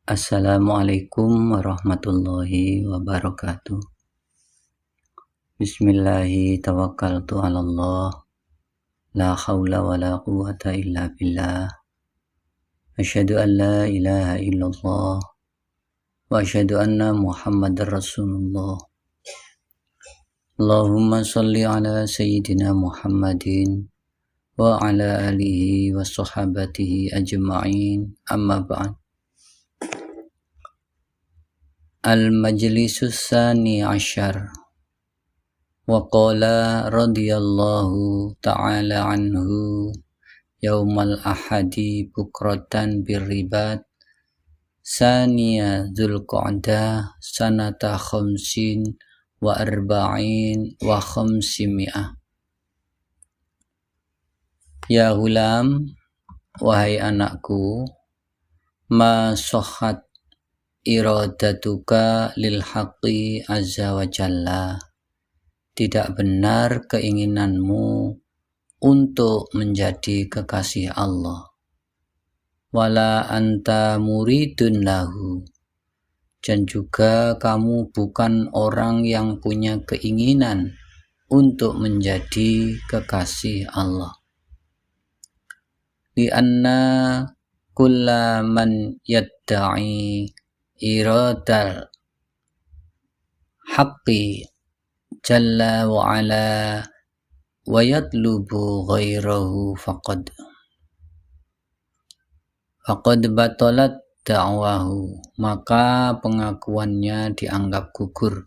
Assalamualaikum warahmatullahi wabarakatuh. Bismillahi tawakkaltu ala Allah. La hawla wa la quwwata illa billah. Asyhadu an la ilaha illallah wa asyhadu anna Muhammadar Rasulullah. Allahumma shalli ala sayyidina Muhammadin wa ala alihi wa sahabatihi ajma'in. Amma ba'd. Al-majlisus tsani asyar. Wa qala radhiyallahu ta'ala anhu yaumal ahadi bukratan birribat saniya dzulqa'dah sanata khamsin wa arba'in wa khamsimi'ah. Ya hulam, wahai anakku, ma sahhat iradatuka lil haqqi azza wa jalla. Tidak benar keinginanmu untuk menjadi kekasih Allah. Wala anta muridun lahu. Dan juga kamu bukan orang yang punya keinginan untuk menjadi kekasih Allah. Lianna kulla man yadda'i iradal haqqi jalla wa ala wa yatlubu ghairahu faqad batalat da'wahu, maka pengakuannya dianggap gugur.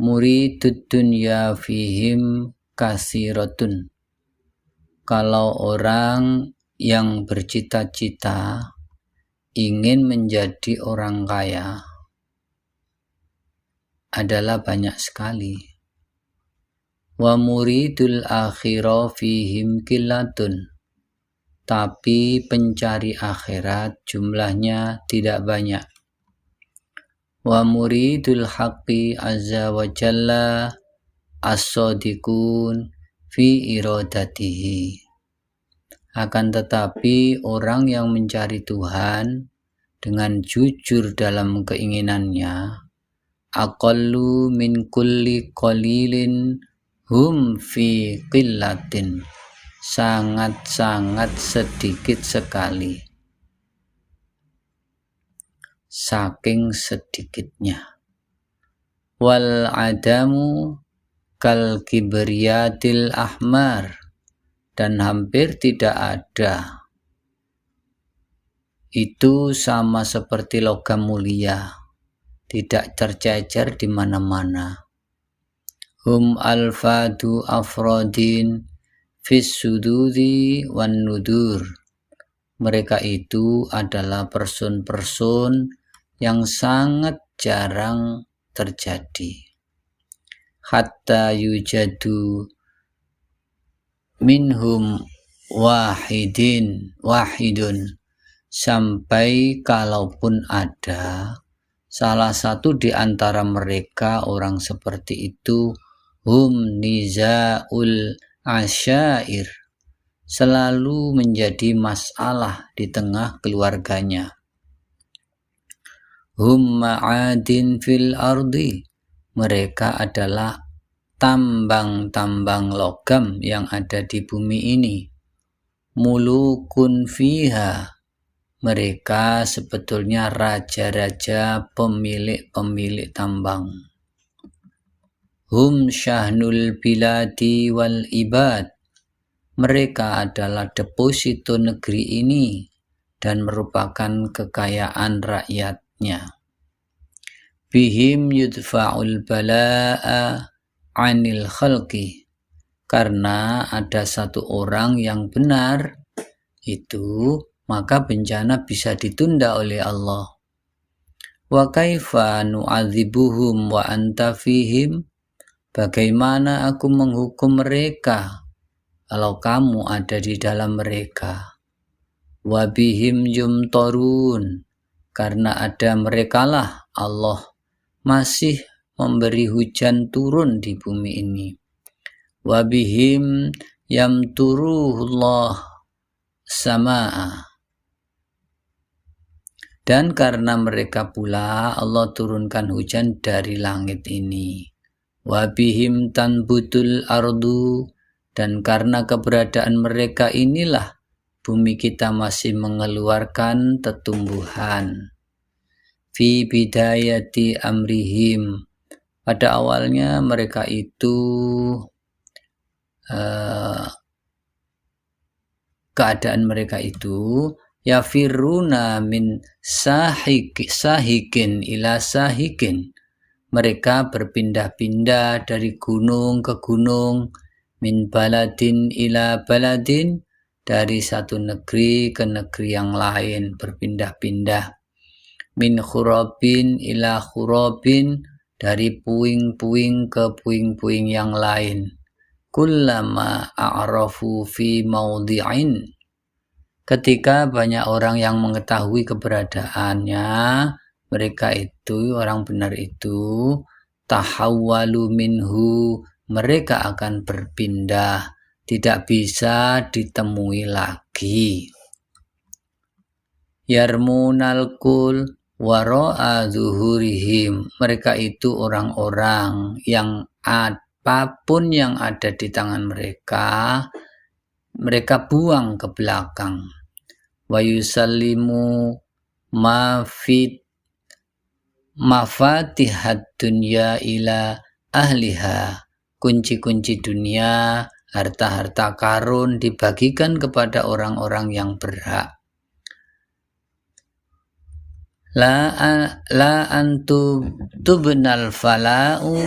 Muridud dunya fihim kasiratun. Kalau orang yang bercita-cita ingin menjadi orang kaya adalah banyak sekali. Wa muridul akhirah fihim killatun. Tapi pencari akhirat jumlahnya tidak banyak. Wa muridul haqqi azza wa jalla as-sadiqun fi iradatihi. Akan tetapi orang yang mencari Tuhan dengan jujur dalam keinginannya, aqallu min kulli qalilin hum fi qillatin, sangat-sangat sedikit sekali, saking sedikitnya. Wal adamu kal kibriyatil ahmar, dan hampir tidak ada. Itu sama seperti logam mulia, tidak tercecer di mana-mana. Hum alfadu afrodin fis sududi wan nudur. Mereka itu adalah person-person yang sangat jarang terjadi. Hatta yujadu minhum wahidun, sampai kalaupun ada salah satu di antara mereka orang seperti itu, hum nizaul asyair, selalu menjadi masalah di tengah keluarganya. Hum ma'adin fil ardi, mereka adalah tambang-tambang logam yang ada di bumi ini. Mulukun fiha, mereka sebetulnya raja-raja, pemilik-pemilik tambang. Hum syahnul biladi wal ibad, mereka adalah deposito negeri ini dan merupakan kekayaan rakyatnya. Bihim yudfa'ul bala'a anil khalqi, karena ada satu orang yang benar itu, maka bencana bisa ditunda oleh Allah. Wa kaifa nu'adzibuhum wa anta fihim, bagaimana aku menghukum mereka kalau kamu ada di dalam mereka. Wa bihim yumtarun, karena ada merekalah Allah masih memberi hujan turun di bumi ini. Wa bihim yamturuhullah samaa, Dan karena mereka pula Allah turunkan hujan dari langit ini. Wa bihim tanbutul ardu, dan karena keberadaan mereka inilah bumi kita masih mengeluarkan tetumbuhan. Fi bidayati amrihim, pada awalnya mereka itu keadaan mereka itu yafiruna min sahikin ila sahikin, mereka berpindah-pindah dari gunung ke gunung, min baladin ila baladin, dari satu negeri ke negeri yang lain, berpindah-pindah. Min khurabin ila khurabin, dari puing-puing ke puing-puing yang lain. Kullama a'rafu fi maudhi'in, ketika banyak orang yang mengetahui keberadaannya, mereka itu, orang benar itu, tahawwalu minhu, mereka akan berpindah, tidak bisa ditemui lagi. Yarmunal kul wara'a zuhurihim, mereka itu orang-orang yang apapun yang ada di tangan mereka buang ke belakang. Wa yusallimu mafatihat dunya ila ahliha, kunci-kunci dunia, harta-harta karun dibagikan kepada orang-orang yang berhak. La antu tubnal fala'u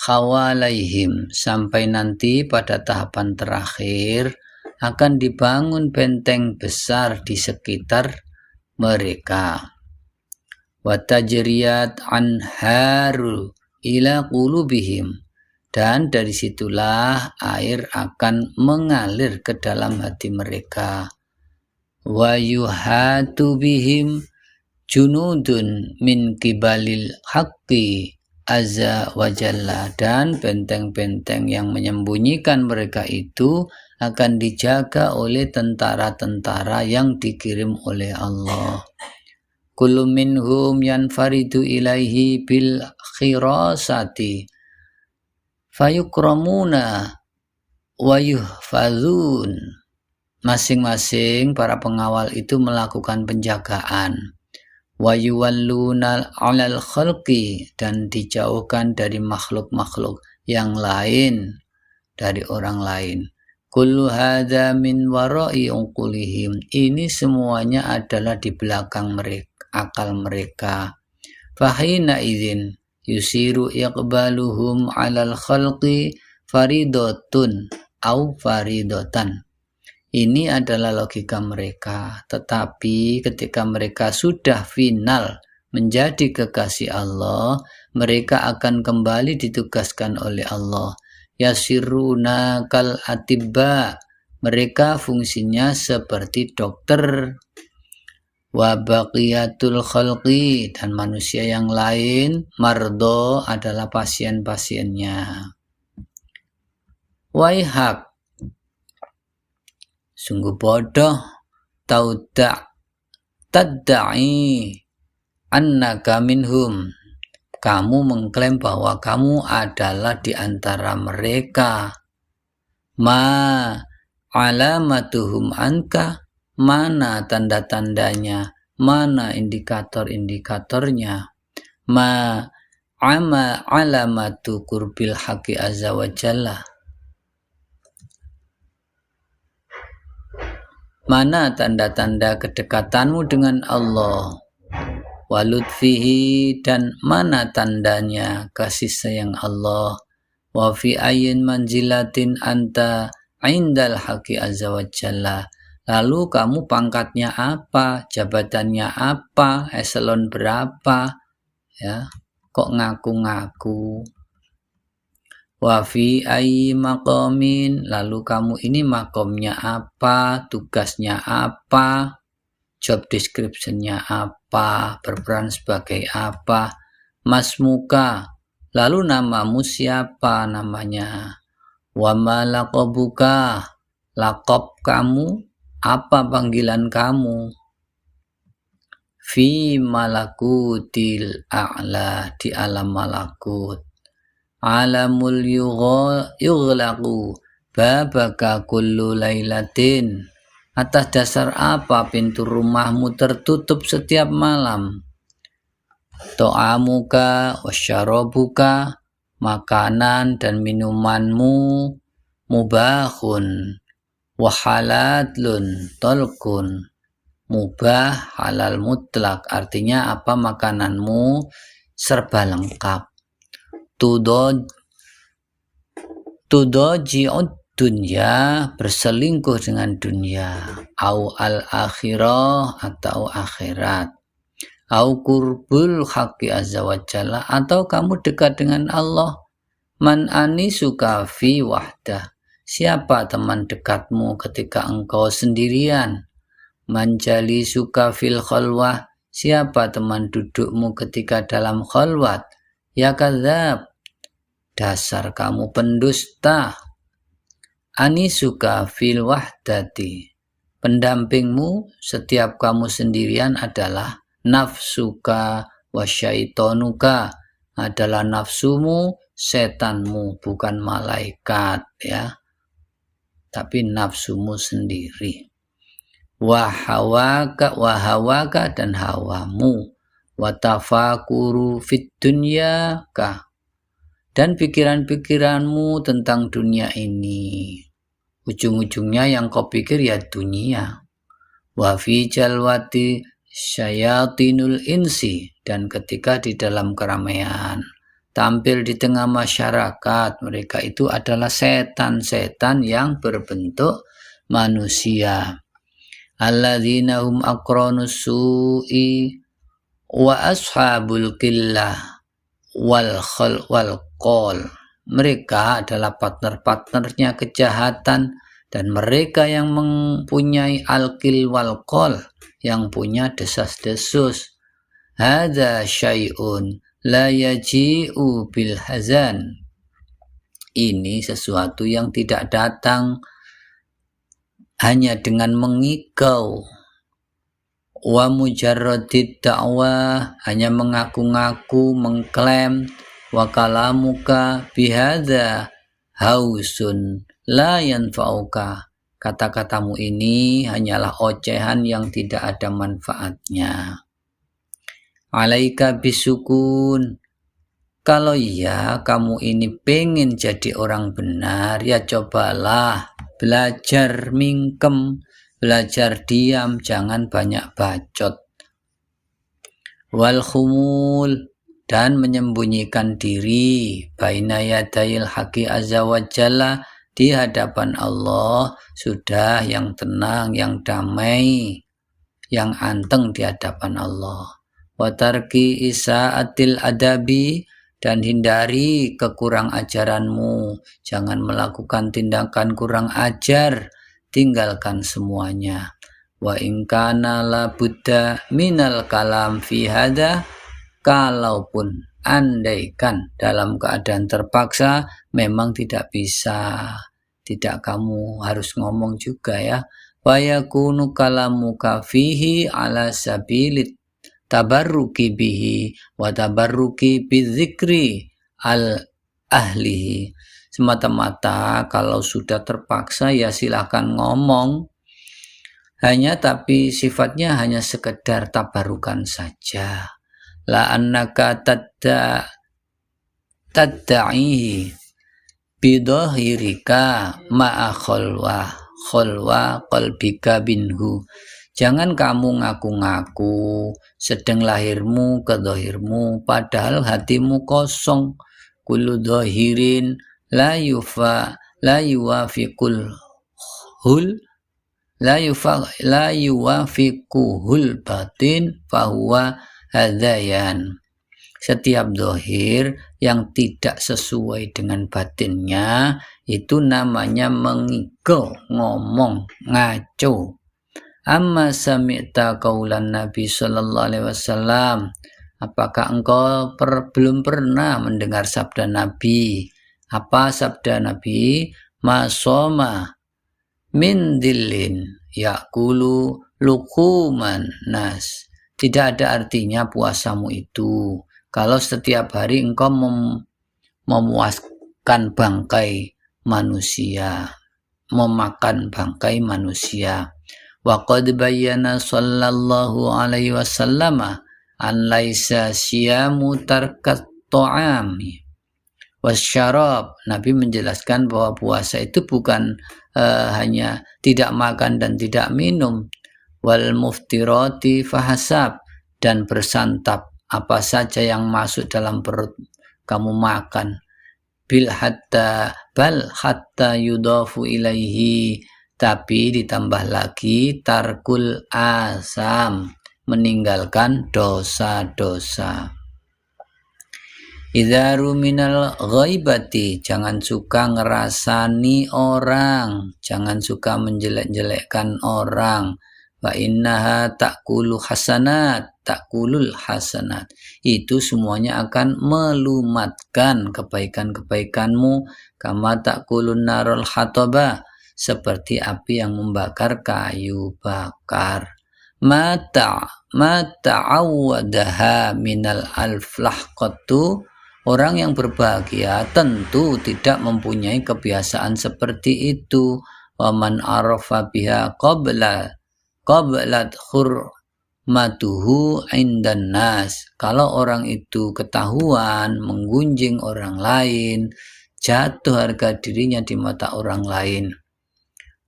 khawalaihim, sampai nanti pada tahapan terakhir akan dibangun benteng besar di sekitar mereka. Wa tajriyat anharu ila qulubihim, dan dari situlah air akan mengalir ke dalam hati mereka. Wa yuhatu bihim junudun min kibalil haqqi azza wa jalla, dan benteng-benteng yang menyembunyikan mereka itu akan dijaga oleh tentara-tentara yang dikirim oleh Allah. Kullu minhum yanfaridu ilaihi bil khirasati fayukramuna wa yuhfazun, masing-masing para pengawal itu melakukan penjagaan. Wa yuwalluna 'alal khalqi, dan dijauhkan dari makhluk-makhluk yang lain, dari orang lain. Kullu hadza min wara'i uqulihim, ini semuanya adalah di belakang mereka, akal mereka. Fahina idzin yusiru iqbaluhum 'alal khalqi faridatun au faridatan, ini adalah logika mereka, tetapi ketika mereka sudah final menjadi kekasih Allah, mereka akan kembali ditugaskan oleh Allah. Yasiruna kal atibba, mereka fungsinya seperti dokter. Wa baqiyatul khalqi, dan manusia yang lain, mardo, adalah pasien-pasiennya. Waihak, sungguh bodoh, tadda'i annaka minhum, kamu mengklaim bahwa kamu adalah di antara mereka. Ma alamatuhum anka, mana tanda-tandanya, mana indikator-indikatornya. Ma alamatu qurbil haqqi azza wa jalla, mana tanda-tanda kedekatanmu dengan Allah. Walutfihi, dan mana tandanya kasih sayang Allah. Wa fi ayyin manzilatin anta indal haqqi azza wa jalla, lalu kamu pangkatnya apa, jabatannya apa, eselon berapa, ya, kok ngaku-ngaku. Wa fi ayyi maqamin, lalu kamu ini makomnya apa, tugasnya apa, job description-nya apa, berperan sebagai apa. Masmuka, lalu namamu siapa namanya. Wa ma laqabuka, laqab kamu, apa panggilan kamu. fi malakutil a'la, di alam malakut. Alamul yughlaqu babaka kullu lailatin, atas dasar apa pintu rumahmu tertutup setiap malam? To'amuka wasyarabuka, makanan dan minumanmu, mubahun wahalatlun tolkun, mubah halal mutlak, artinya apa, makananmu serba lengkap. Tudoji'ud dunya, berselingkuh dengan dunia, au al-akhirah, atau akhirat, au kurbul haqqi azza wa jalla, atau kamu dekat dengan Allah. Man anisuka fi wahdah, siapa teman dekatmu ketika engkau sendirian? Man jalisuka fil khalwah, siapa teman dudukmu ketika dalam khalwat? Ya kadzab, dasar kamu pendusta. Anisuka fil wahdati, pendampingmu setiap kamu sendirian adalah nafsuka wasyaitonuka, adalah nafsumu, setanmu, bukan malaikat ya, tapi nafsumu sendiri. Wahawaka dan hawamu, watafakuru fit dunya ka, dan pikiran-pikiranmu tentang dunia ini, ujung-ujungnya yang kau pikir ya dunia. Wa fi jalwati syayatinul insi, dan ketika di dalam keramaian, tampil di tengah masyarakat, mereka itu adalah setan-setan yang berbentuk manusia. Alladzina hum aqranus su'i wa ashabul qillah wal qol, mereka adalah partner-partnernya kejahatan, dan mereka yang mempunyai al-qil wal qol, yang punya desas-desus. Hadza syai'un la yaji'u bil hazan, ini sesuatu yang tidak datang hanya dengan mengigau. Wa mujarradid da'wah, hanya mengaku-ngaku, mengklaim. Wa kalamuka bihadza hausun la yanfa'uka, kata-katamu ini hanyalah ocehan yang tidak ada manfaatnya. Alaika bisukun, kalau ya kamu ini pengen jadi orang benar, ya cobalah belajar mingkem, belajar diam, jangan banyak bacot. Wal khumul, dan menyembunyikan diri, baina yadayil haqqi azza wa jalla, di hadapan Allah, sudah yang tenang, yang damai, yang anteng di hadapan Allah. Wa tarki isa'atil adabi, dan hindari kekurang ajaranmu, jangan melakukan tindakan kurang ajar, tinggalkan semuanya. Wa in kana la budda minal kalam fi hada, kalaupun andaikan dalam keadaan terpaksa memang tidak bisa, tidak kamu harus ngomong juga ya. Wa yakunu kalamuka fihi ala sabilit tabarruki bihi wa tabarruki bizikri al ahlihi, semata-mata kalau sudah terpaksa ya silakan ngomong, hanya tapi sifatnya hanya sekedar tabarukan saja. La annaka tadda'ihi bidhahirika ma'a khalwa qalbika binhu, jangan kamu ngaku-ngaku sedang lahirmu ke dhahirmu, padahal hatimu kosong. Kullu dhahirin la yuwafiquhul batin fahuwa hadayan, setiap dhahir yang tidak sesuai dengan batinnya itu namanya mengigau, ngomong, ngaco. Amma sami'ta qaulan Nabi sallallahu alaihi wasallam, apakah engkau belum pernah mendengar sabda Nabi? Apa sabda Nabi? Masoma min dillin yakulu lukuman nas, Tidak ada artinya puasamu itu kalau setiap hari engkau memuaskan bangkai manusia, memakan bangkai manusia. Wa qad bayyana sallallahu alaihi wasallam an laisa siyamu tarkat ta'ami wasyarab. Nabi menjelaskan bahwa puasa itu bukan hanya tidak makan dan tidak minum, wal muftirati fahasab, dan bersantap apa saja yang masuk dalam perut kamu makan, bal hatta yudafu ilaihi, tapi ditambah lagi tarkul asam, meninggalkan dosa-dosa. Idzaru minal ghaibati, jangan suka ngerasani orang, jangan suka menjelek-jelekkan orang. Wa innaha ta'kulul hasanat, itu semuanya akan melumatkan kebaikan-kebaikanmu. Kama ta'kulun narul hataba, seperti api yang membakar kayu bakar. Mata ta'awwadaha minal alflahqatu, orang yang berbahagia tentu tidak mempunyai kebiasaan seperti itu. Wa man arafa biha qablat hurmatuhu indan nas, kalau orang itu ketahuan menggunjing orang lain, jatuh harga dirinya di mata orang lain.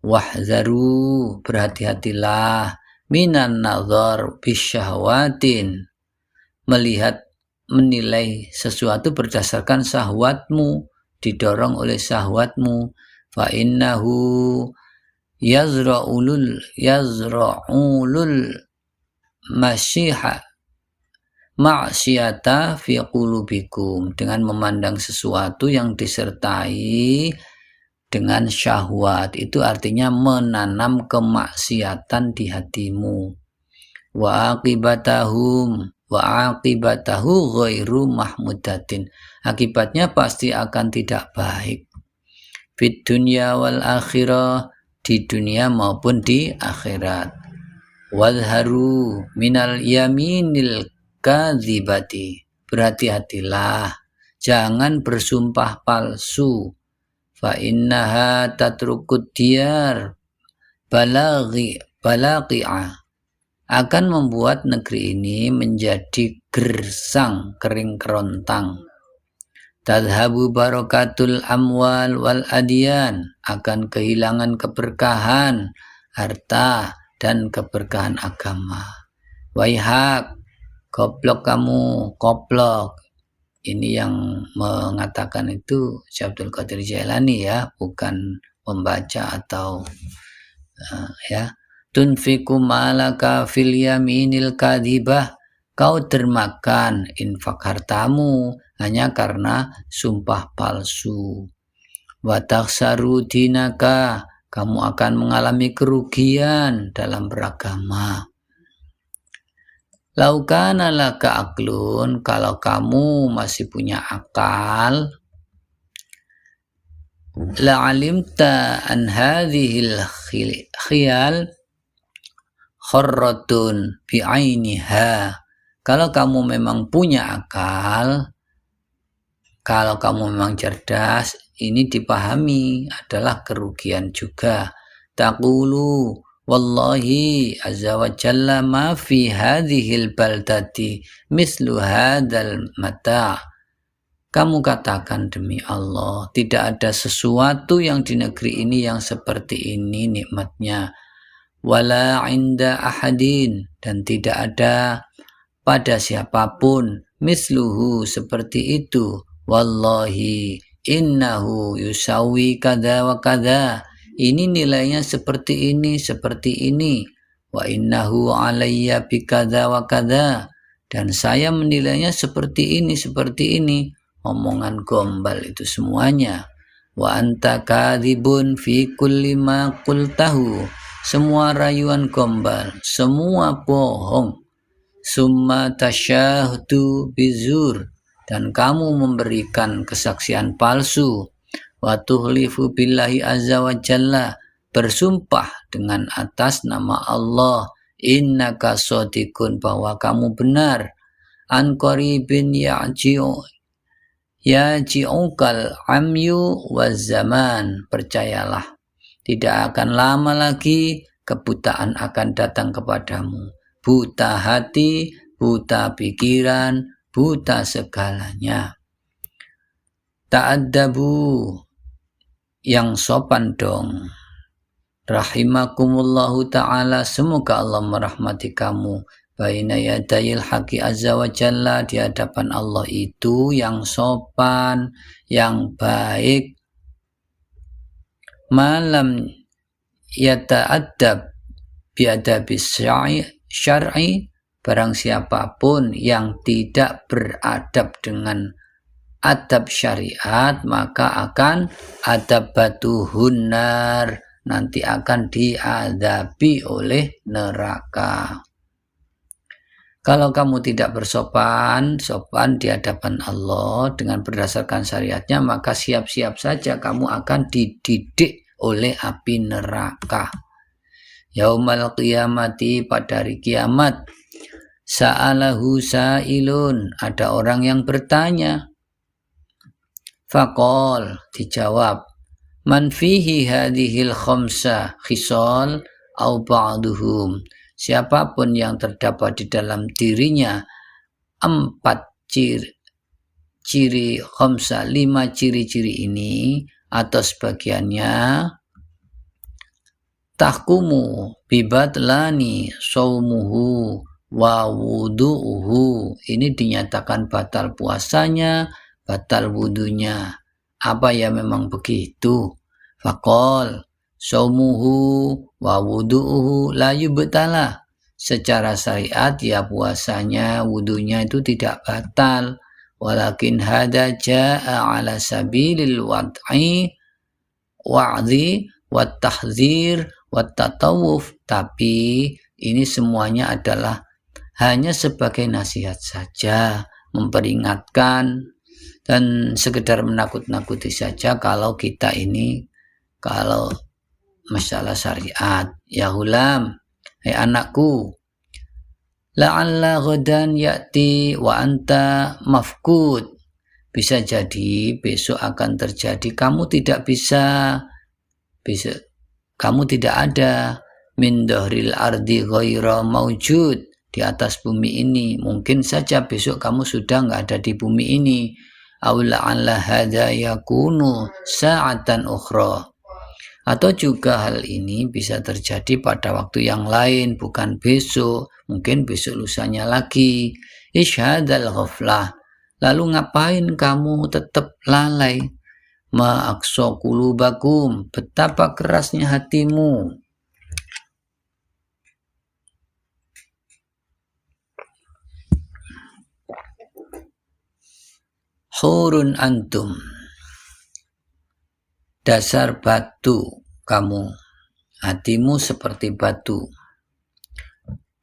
Wahzaru, berhati-hatilah, minan nazar bisyahwatin, menilai sesuatu berdasarkan syahwatmu, didorong oleh syahwatmu. Fa innahu yazra'ulul masyiyata fi qulubikum, dengan memandang sesuatu yang disertai dengan syahwat, itu artinya menanam kemaksiatan di hatimu. Wa aqibatahu ghairu mahmudatin, akibatnya pasti akan tidak baik. Fid dunya wal akhirah, di dunia maupun di akhirat. Wadharu minal yaminil kadzibati, berhati-hatilah, jangan bersumpah palsu. Fa innaha tatrukut diyar balaqi'ah, akan membuat negeri ini menjadi gersang, kering kerontang. Tadhabu barakatul amwal wal adyan, akan kehilangan keberkahan harta dan keberkahan agama. Waihak, goblok kamu, goblok. Ini yang mengatakan itu Syekh Abdul Qadir Jailani ya, bukan pembaca atau ya. Tunfiku malaka fil yaminil kadhibah, kau dermakan infak hartamu hanya karena sumpah palsu. Wa takhsaru dinaka, kamu akan mengalami kerugian dalam beragama. Laukana laka aklun, kalau kamu masih punya akal, la'alimta an hadhil khiyal kharratun bi'ainiha, kalau kamu memang punya akal, kalau kamu memang cerdas, ini dipahami adalah kerugian juga. Taqulu wallahi azza wa jalla ma fi hadhil baldati mislu hadzal mata', kamu katakan demi Allah, tidak ada sesuatu yang di negeri ini yang seperti ini nikmatnya. Wala inda ahadin, dan tidak ada pada siapapun, misluhu, seperti itu. Wallahi innahu yusawi kada wa kada, ini nilainya seperti ini, seperti ini. Wa innahu alayya bi kada wa kada, dan saya menilainya seperti ini, seperti ini. Omongan gombal itu semuanya. Wa anta kadhibun fi kulli ma qultahu, semua rayuan gombal, semua bohong. Summa tasyahdu bizur, dan kamu memberikan kesaksian palsu. Wa tuhlifu billahi azza wa jalla, bersumpah dengan atas nama Allah. innaka shadiqun, bahwa kamu benar, an qaribin yaji'ukal amyu waz zaman, percayalah tidak akan lama lagi kebutaan akan datang kepadamu, buta hati, buta pikiran, buta segalanya. Ta'addabu, yang sopan dong. Rahimakumullahu ta'ala, semoga Allah merahmati kamu. Baina yadayil haqi azza wa jalla, di hadapan Allah itu yang sopan, yang baik. Malam yata'addab biadabis syar'i, barang siapapun yang tidak beradab dengan adab syariat, maka akan adabatuhun nar, nanti akan diadabi oleh neraka. Kalau kamu tidak sopan di hadapan Allah dengan berdasarkan syariatnya, maka siap-siap saja kamu akan dididik oleh api neraka. Yaumal qiyamati, pada hari kiamat, sa'alahu sa'ilun, ada orang yang bertanya. Faqal, dijawab, man fihi hadhil khamsa khisal au ba'duhum, siapapun yang terdapat di dalam dirinya 4 ciri khamsa, 5 ciri-ciri ini atau sebagiannya, tahkumu bibatlani saumuhu wa wudu'uhu, ini dinyatakan batal puasanya, batal wudunya. Apa ya, memang begitu? Faqal saumuhu wa wudu'uhu la yubtala, secara syariat ya puasanya, wudunya itu tidak batal. Walakin hada jaa ala sabilil wa'dhi wat tahdzir wat tatawuf, tapi ini semuanya adalah hanya sebagai nasihat saja, memperingatkan dan sekedar menakut-nakuti saja kalau kita ini, kalau masalah syariat. Ya hulam, hai anakku, la'alla ghadan ya'ti wa anta mafqud, bisa jadi besok akan terjadi kamu tidak ada min dhahril ardi ghaira maujud, di atas bumi ini, mungkin saja besok kamu sudah nggak ada di bumi ini. Aw la'alla hadza yakunu sa'atan ukhra, atau juga hal ini bisa terjadi pada waktu yang lain, bukan besok, mungkin besok lusanya lagi. Isyhadal ghaflah, lalu ngapain kamu tetap lalai? Ma'aqsa qulubakum, betapa kerasnya hatimu. Hurun antum, dasar batu kamu, hatimu seperti batu.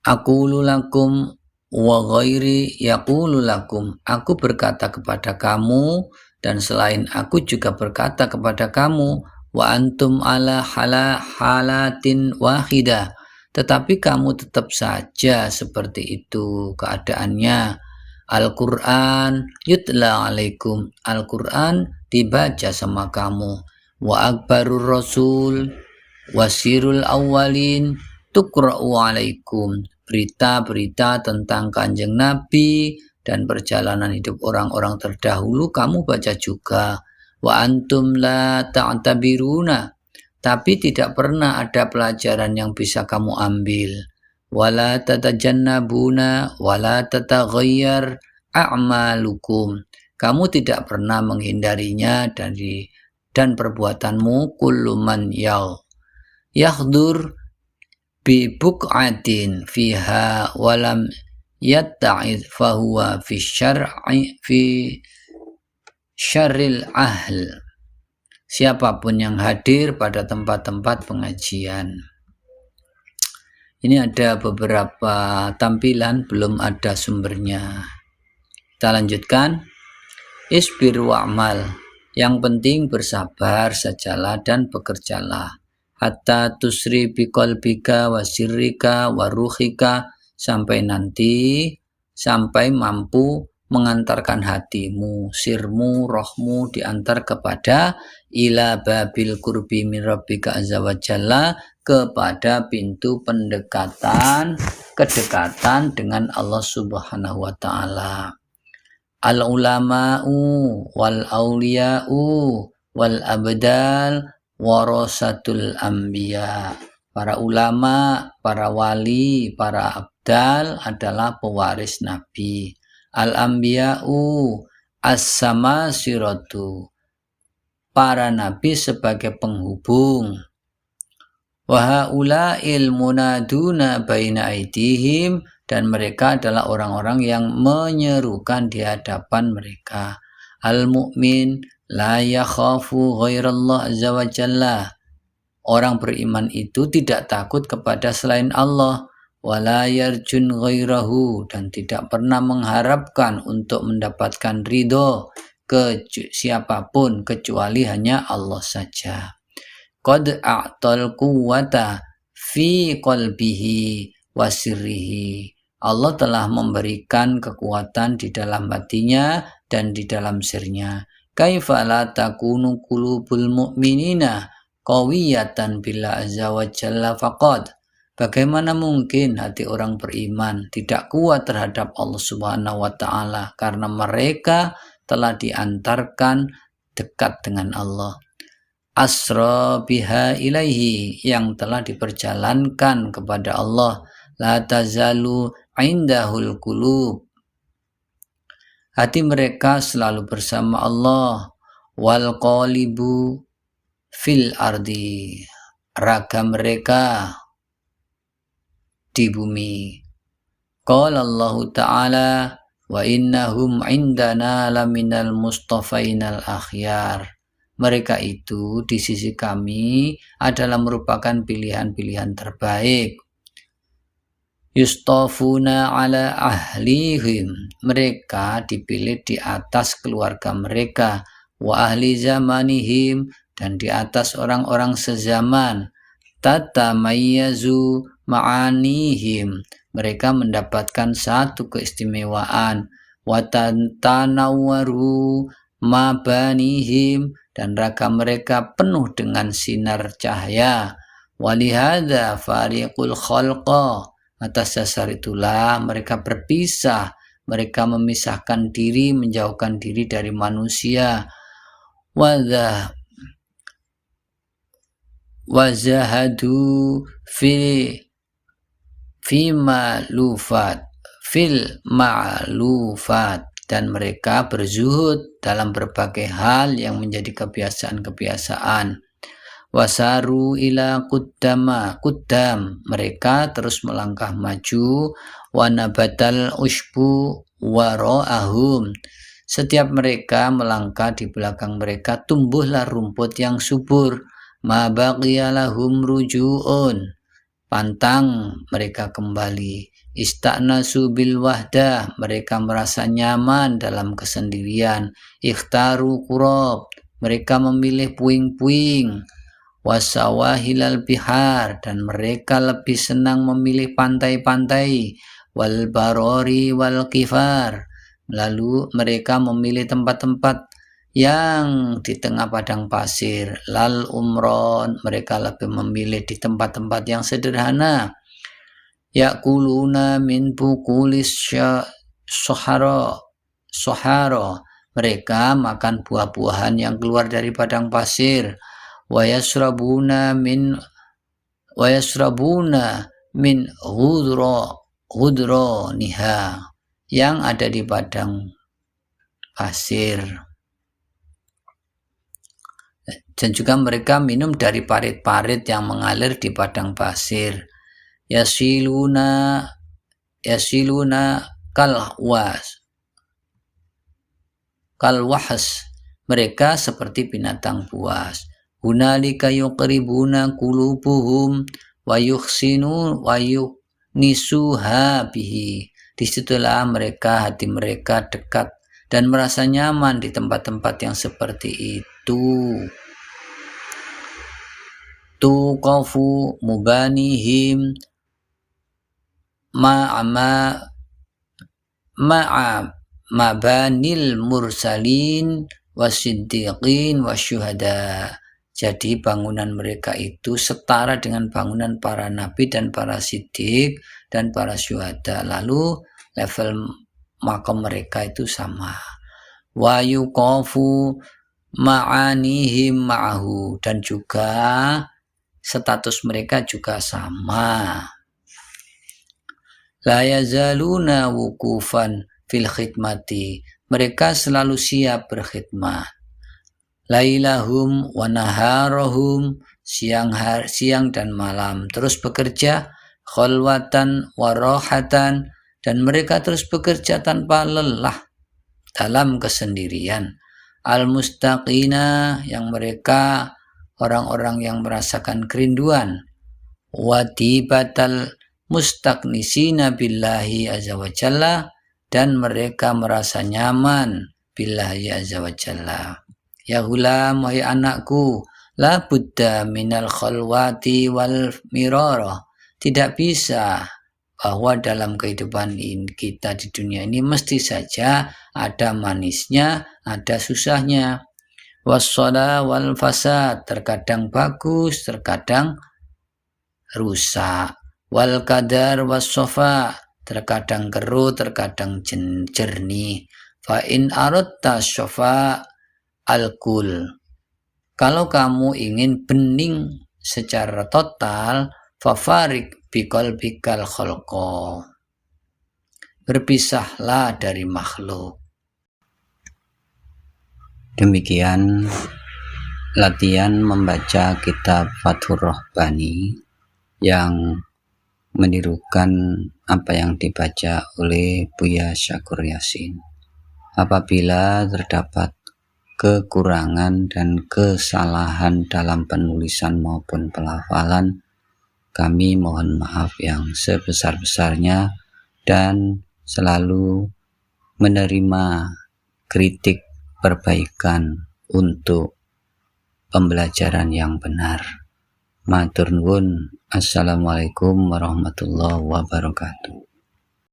Aqulu lakum wa ghairi yaqulu lakum, aku berkata kepada kamu dan selain aku juga berkata kepada kamu. Wa antum ala halatin wahidah, tetapi kamu tetap saja seperti itu keadaannya. Al-Quran yutla alaikum, Al-Quran dibaca sama kamu. Wa akbarur rasul wasirul awalin tukra'u alaikum, berita-berita tentang Kanjeng Nabi dan perjalanan hidup orang-orang terdahulu kamu baca juga. Wa antum la ta'tabiruna, tapi tidak pernah ada pelajaran yang bisa kamu ambil. Wala tatajannabuna wala tataghayyar a'malukum, kamu tidak pernah menghindarinya dan perbuatanmu. Kullu man yahdur bi buq'atin fiha walam yatta'id fahuwa fi syarril ahl, siapapun yang hadir pada tempat-tempat pengajian. Ini ada beberapa tampilan, belum ada sumbernya. Kita lanjutkan. Isbir wa'mal, yang penting bersabar sajalah dan bekerjalah. hatta tusri biqalbika wa sirrika wa ruhika, sampai mampu mengantarkan hatimu, sirmu, rohmu diantar kepada ila babil qurbi min rabbika azza wa jalla, kepada pintu kedekatan dengan Allah Subhanahu wa taala. Al ulama'u wal auliya'u wal abdal warasatul anbiya. Para ulama, para wali, para abdal adalah pewaris nabi. Al anbiya'u as-samasiratu, para nabi sebagai penghubung. Wa haula'il munaduna baina aidihim, dan mereka adalah orang-orang yang menyerukan di hadapan mereka. Al-mu'min la yakhafu ghairallah azza wa jalla, orang beriman itu tidak takut kepada selain Allah. Wala yarjun ghairahu, dan tidak pernah mengharapkan untuk mendapatkan ridho ke siapapun kecuali hanya Allah saja. Qad a'tal quwwata fi qalbihi wa sirrihi, Allah telah memberikan kekuatan di dalam hatinya dan di dalam sirnya. Kaifa la takunu qulubul mu'minina qawiyatan billah azza wa jalla faqad, bagaimana mungkin hati orang beriman tidak kuat terhadap Allah Subhanahu wa taala karena mereka telah diantarkan dekat dengan Allah. Asra biha ilaihi, yang telah diperjalankan kepada Allah. La tazalu indahul qulub, hati mereka selalu bersama Allah. Wal qalibu fil ardi, raga mereka di bumi. Qala Allah Ta'ala wa innahum indana laminal mustafainal akhyar, mereka itu di sisi kami adalah merupakan pilihan-pilihan terbaik. Yustafuna ala ahlihim, mereka dipilih di atas keluarga mereka. Wa ahli zamanihim, dan di atas orang-orang sezaman. Tatamayyazu ma'anihim, mereka mendapatkan satu keistimewaan. Wa tanawwaru mabanihim, dan raga mereka penuh dengan sinar cahaya. Walihada fariqul khalqa, atas dasar itulah mereka berpisah, mereka memisahkan diri, menjauhkan diri dari manusia. Wazahadu fil ma'lufat, dan mereka berzuhud dalam berbagai hal yang menjadi kebiasaan-kebiasaan. Wasaru ila kuddam, mereka terus melangkah maju. Wanabatal ushbu wara'ahum, setiap mereka melangkah di belakang mereka tumbuhlah rumput yang subur. Ma baqiyalahum rujuun, pantang mereka kembali. Ista'nasu bil wahdah, mereka merasa nyaman dalam kesendirian. Ikhtaru qurab, mereka memilih puing-puing. Wasawahilal bihar, dan mereka lebih senang memilih pantai-pantai. Wal barori wal kifar, lalu mereka memilih tempat-tempat yang di tengah padang pasir. Lal umron, mereka lebih memilih di tempat-tempat yang sederhana. Yakuluna min bukulis soharo, mereka makan buah-buahan yang keluar dari padang pasir. Wayasrabuna min hudro niha, yang ada di padang pasir. Dan juga mereka minum dari parit-parit yang mengalir di padang pasir. Yasiluna kalwahas, mereka seperti binatang buas. Hunalika yuqribuna qulubuhum wa yuhsinu wa yunisuha bihi, disitulah hati mereka dekat dan merasa nyaman di tempat-tempat yang seperti itu. tuqafu mubanihim ma'a mabanil mursalin wasiddiqin wasyuhada. Jadi bangunan mereka itu setara dengan bangunan para nabi dan para siddiq dan para syuhada. Lalu level makam mereka itu sama. Wa yuqafu ma'anihim ma'ahu, dan juga status mereka juga sama. La yazaluna wukufan fil khidmati, mereka selalu siap berkhidmat. Lailahum wa naharahum, siang dan malam terus bekerja. Khalwatan wa rohatan, dan mereka terus bekerja tanpa lelah dalam kesendirian. Al-mustaqina, yang mereka orang-orang yang merasakan kerinduan. Wadibatal mustaqnisina billahi azza wa jalla, dan mereka merasa nyaman billahi azza wa jalla. Ya hulam, wahai anakku, la budda minal khalwati wal mirara, tidak bisa bahwa dalam kehidupan kita di dunia ini mesti saja ada manisnya, ada susahnya. Wassalah wal fasad, terkadang bagus, terkadang rusak. Wal qadar wassofa, terkadang keruh, terkadang jernih. Fa in aradta syafa al-kul, kalau kamu ingin bening secara total, fafarik biqalbikal khalqa, berpisahlah dari makhluk. Demikian latihan membaca kitab Fathur Rahbani yang menirukan apa yang dibaca oleh Buya Syakur Yasin. Apabila terdapat kekurangan dan kesalahan dalam penulisan maupun pelafalan, kami mohon maaf yang sebesar-besarnya dan selalu menerima kritik perbaikan untuk pembelajaran yang benar. Matur nuwun. Assalamualaikum warahmatullahi wabarakatuh.